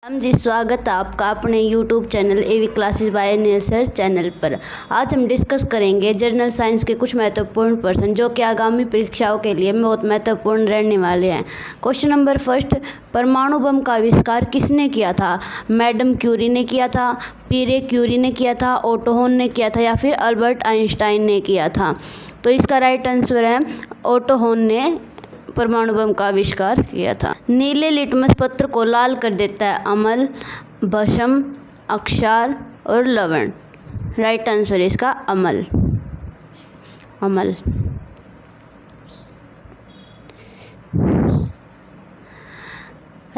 हम जी स्वागत है आपका अपने YouTube channel A V classes by Nesar channel पर। आज हम डिस्कस करेंगे जनरल साइंस के कुछ महत्वपूर्ण प्रश्न जो कि आगामी परीक्षाओं के लिए बहुत महत्वपूर्ण रहने वाले हैं। क्वेश्चन नंबर फर्स्ट, परमाणु बम का आविष्कार किसने किया था? मैडम क्यूरी ने किया था, पीरे क्यूरी ने किया था, ओटो होन ने किया था या फिर अल्बर्ट आइंस्टाइन ने किया था? तो इसका राइट आंसर है ओटो होन ने परमाणु बम का आविष्कार किया था। नीले लिटमस पत्र को लाल कर देता है अम्ल, भस्म, अक्षार और लवण। राइट आंसर इसका अम्ल।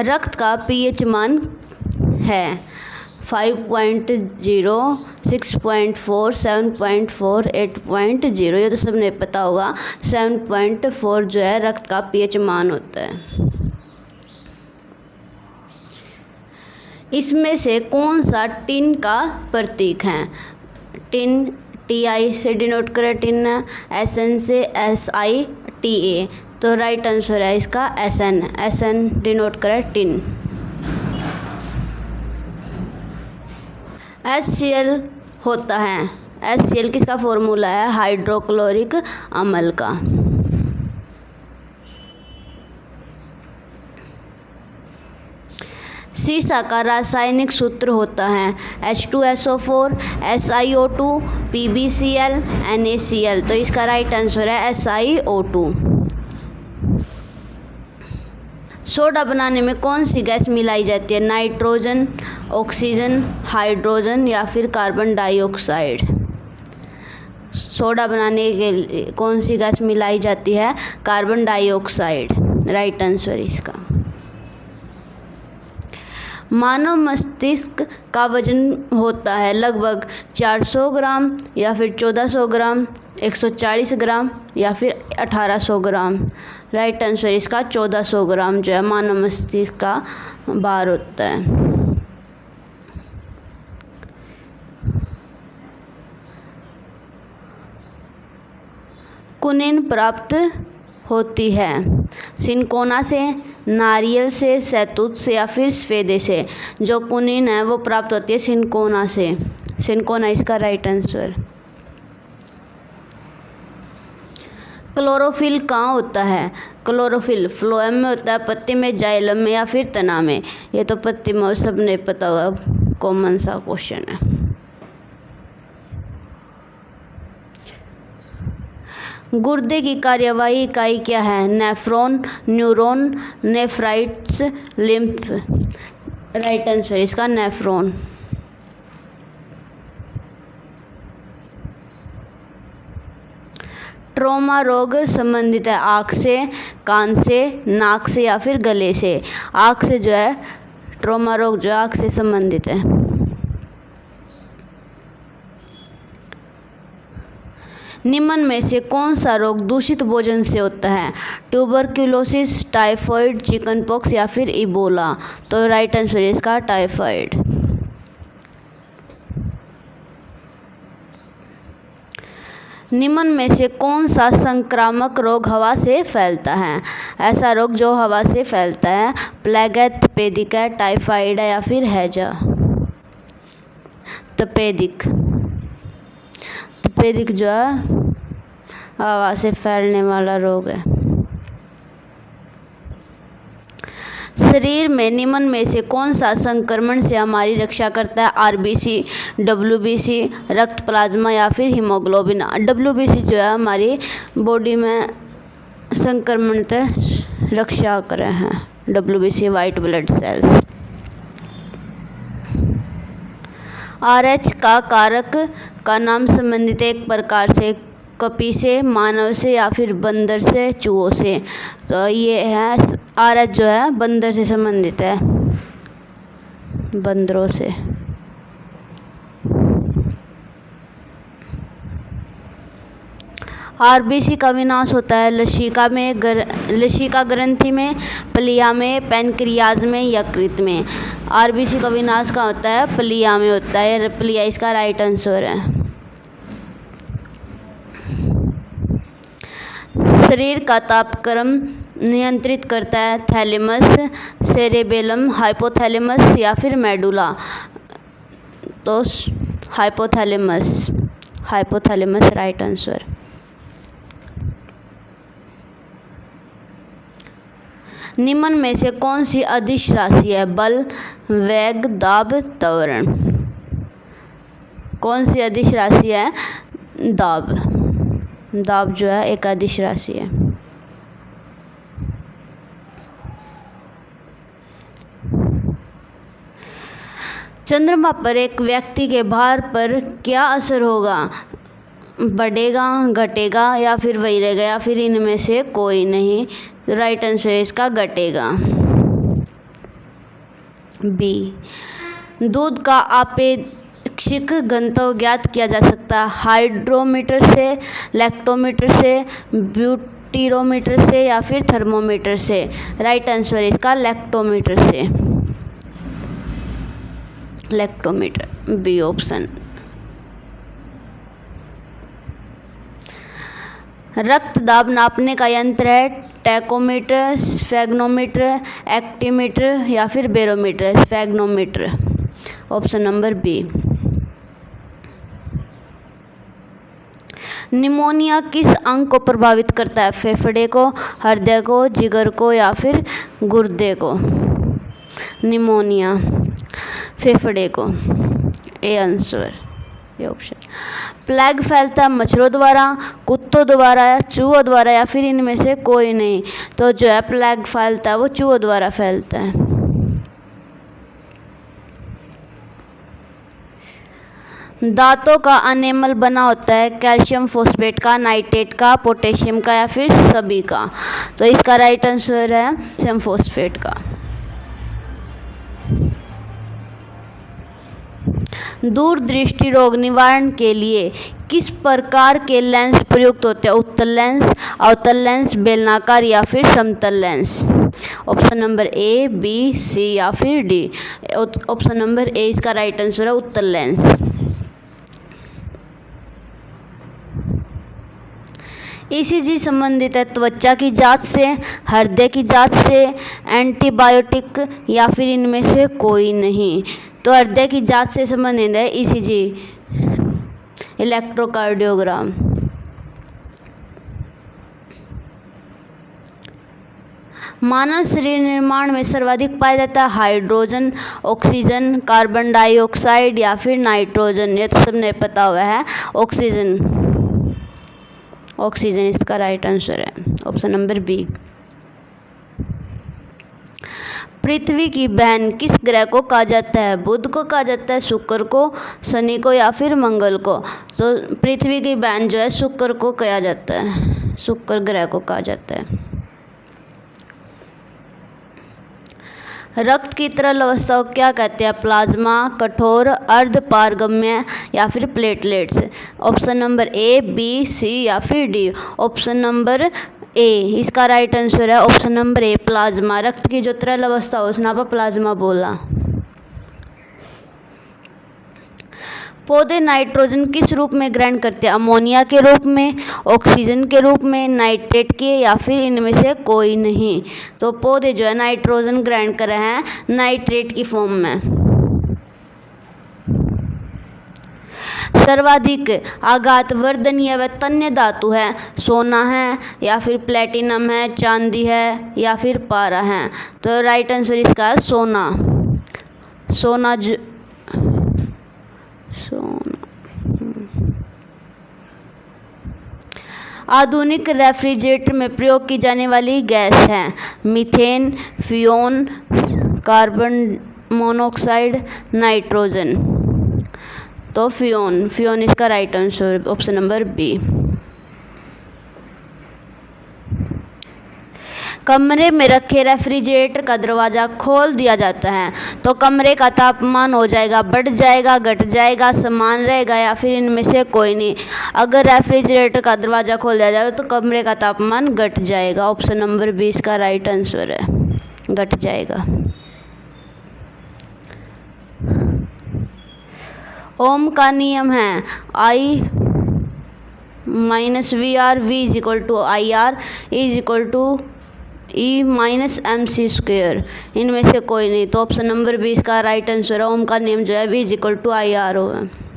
रक्त का पीएच मान है 5.0, 6.4, 7.4, 8.0। ये तो सबने पता होगा। 7.4 जो है रक्त का पीएच मान होता है। इसमें से कौन सा टिन का प्रतीक है? टिन TI से डिनोट करें टिन, SN से SITA। तो राइट आंसर है इसका SN डिनोट करें टिन। HCl होता है, HCl किसका फॉर्मूला है? हाइड्रोक्लोरिक अम्ल का। सीसा का रासायनिक सूत्र होता है H2SO4, SiO2, PbCl, NaCl। तो इसका राइट आंसर है SiO2। सोडा बनाने में कौन सी गैस मिलाई जाती है? नाइट्रोजन, ऑक्सीजन, हाइड्रोजन या फिर कार्बन डाइऑक्साइड? सोडा बनाने के लिए कौन सी गैस मिलाई जाती है? Carbon dioxide. राइट आंसर इसका। मानव मस्तिष्क का वजन होता है लगभग 400 ग्राम या फिर 1400 ग्राम, 140 ग्राम या फिर 1800 ग्राम। राइट आंसर इसका 1400 ग्राम जो है मानव मस्तिष्क का भार होता है। कुनिन प्राप्त होती है सिनकोना से, नारियल से, शहतूत से या फिर सफेदे से? जो कुनिन है वो प्राप्त होती है सिनकोना से। सिनकोना इसका राइट आंसर। क्लोरोफिल कहाँ होता है? क्लोरोफिल फ्लोएम में होता है, पत्ती में, जाइलम में या फिर तना में? ये तो पत्ती में सबने पता होगा, कॉमन सा क्वेश्चन है। गुर्दे की कार्यवाही इकाई क्या है? Nephron, neuron, nephritis, lymph? Right answer इसका नेफ्रॉन। ट्रोमा रोग संबंधित है आँख से, कान से, नाक से या फिर गले से? आँख से जो है ट्रोमा रोग जो आँख से संबंधित है। निम्न में से कौन सा रोग दूषित भोजन से होता है? ट्यूबरक्यूलोसिस, टाइफाइड, चिकन पॉक्स या फिर इबोला? तो राइट आंसर इसका टाइफाइड। निम्न में से कौन सा संक्रामक रोग हवा से फैलता है? ऐसा रोग जो हवा से फैलता है? प्लेग है, तपेदिक है, टाइफाइड है या फिर हैजा? तपेदिक जो है हवा से फैलने वाला रोग है। शरीर में निम्न में से कौन सा संक्रमण से हमारी रक्षा करता है? RBC, WBC, रक्त प्लाज्मा या फिर हीमोग्लोबिन? WBC जो है हमारी बॉडी में संक्रमण से रक्षा करे हैं। WBC white blood cells. RH का कारक का नाम संबंधित एक प्रकार से कपी से, मानव से या फिर बंदर से, चूहों से? तो ये है RH जो है बंदर से संबंधित है, बंदरों से। RBC का विनाश होता है लसिका ग्रंथि में, प्लिया में, पैनक्रियाज में, यकृत में? RBC का विनाश कहाँ होता है? प्लिया में होता है। प्लिया इसका राइट आंसर है। शरीर का तापक्रम नियंत्रित करता है? थैलेमस, सेरेबेलम, हाइपोथैलेमस या फिर मेडुला? तो हाइपोथैलेमस, हाइपोथैलेमस राइट आंसर। निम्न में से कौन सी अदिश राशि है? बल, वेग, दाब, त्वरण? कौन सी अदिश राशि है? दाब। दाब जो है एक अदिश राशि है। चंद्रमा पर एक व्यक्ति के भार पर क्या असर होगा? बढ़ेगा, घटेगा या फिर वही रहेगा या फिर इनमें से कोई नहीं? राइट आंसर है इसका घटेगा, बी। दूध का आपेक्षिक घनत्व ज्ञात किया जा सकता है? हाइड्रोमीटर से, लैक्टोमीटर से, ब्यूटीरोमीटर से या फिर थर्मोमीटर से? राइट आंसर है इसका लैक्टोमीटर से, लैक्टोमीटर, बी ऑप्शन। रक्त दाब नापने का यंत्र है? टैकोमीटर, स्फेग्नोमीटर, एक्टीमीटर या फिर barometer? Sphygmometer, option number B. Pneumonia किस अंग को प्रभावित करता है? फेफड़े को, हृदय को, जिगर को या फिर गुर्दे को? निमोनिया फेफड़े को, ए आंसर, ये ऑप्शन। प्लेग फैलता है मच्छरों द्वारा, कुत्तों द्वारा या चूहों द्वारा या फिर इनमें से कोई नहीं? तो जो है प्लेग फैलता है वो चूहों द्वारा फैलता है। दांतों का अनेमल बना होता है कैल्शियम फॉस्फेट का, नाइट्रेट का, पोटेशियम का या फिर सभी का? तो इसका राइट आंसर है कैल्शियम फॉस्फेट का। दूरदृष्टि रोग निवारण के लिए किस प्रकार के लेंस प्रयुक्त होते हैं? उत्तल लेंस, अवतल लेंस, बेलनाकार या फिर समतल lens? Option number A, B, C या फिर डी? ऑप्शन नंबर ए इसका राइट आंसर है उत्तल लेंस। ईसीजी संबंधित है त्वचा की जांच से, हृदय की जांच से, एंटीबायोटिक या फिर इनमें से कोई नहीं? तो हृदय की जांच से संबंधित है ईसीजी, इलेक्ट्रोकार्डियोग्राम। मानव शरीर निर्माण में सर्वाधिक पाया जाता है हाइड्रोजन, ऑक्सीजन, कार्बन डाइऑक्साइड या फिर नाइट्रोजन? ये तो सबने पता हुआ है, ऑक्सीजन, ऑक्सीजन इसका राइट आंसर है, ऑप्शन नंबर बी। पृथ्वी की बहन किस ग्रह को कहा जाता है? बुध को कहा जाता है, शुक्र को, शनि को या फिर मंगल को? तो पृथ्वी की बहन जो है शुक्र को कहा जाता है, शुक्र ग्रह को कहा जाता है। रक्त की तरल अवस्था को क्या कहते हैं? प्लाज्मा, कठोर, अर्ध पारगम्य या फिर platelets? Option number A, B, C या फिर डी? ऑप्शन नंबर ए इसका राइट आंसर है, ऑप्शन नंबर ए प्लाज्मा। रक्त की जो तरल अवस्था हो उसने आप प्लाज्मा बोला। पौधे नाइट्रोजन किस रूप में ग्रहण करते हैं? अमोनिया के रूप में, ऑक्सीजन के रूप में, नाइट्रेट के या फिर इनमें से कोई नहीं? तो पौधे जो है नाइट्रोजन ग्रहण कर रहे हैं नाइट्रेट की फॉर्म में। सर्वाधिक आघात वर्धनीय व तन्य धातु है? सोना है या फिर प्लेटिनम है, चांदी है या फिर पारा है? तो राइट आंसर इसका है सोना, सोना आधुनिक रेफ्रिजरेटर में प्रयोग की जाने वाली गैस है? मीथेन, फ्यून, कार्बन मोनोऑक्साइड, नाइट्रोजन? तो फ्यून, फ्यून इसका right answer, option number B. कमरे में रखे रेफ्रिजरेटर का दरवाज़ा खोल दिया जाता है तो कमरे का तापमान हो जाएगा, बढ़ जाएगा, घट जाएगा, समान रहेगा या फिर इनमें से कोई नहीं? अगर रेफ्रिजरेटर का दरवाज़ा खोल दिया जाए तो कमरे का तापमान घट जाएगा। ऑप्शन नंबर 20 का राइट आंसर है, घट जाएगा। ओम का नियम है I - VR, V = IR, E = E minus M C square, इनमें से कोई नहीं। तो ऑप्शन नंबर 20 का राइट आंसर है। ओम का नियम जो है V = IRO है।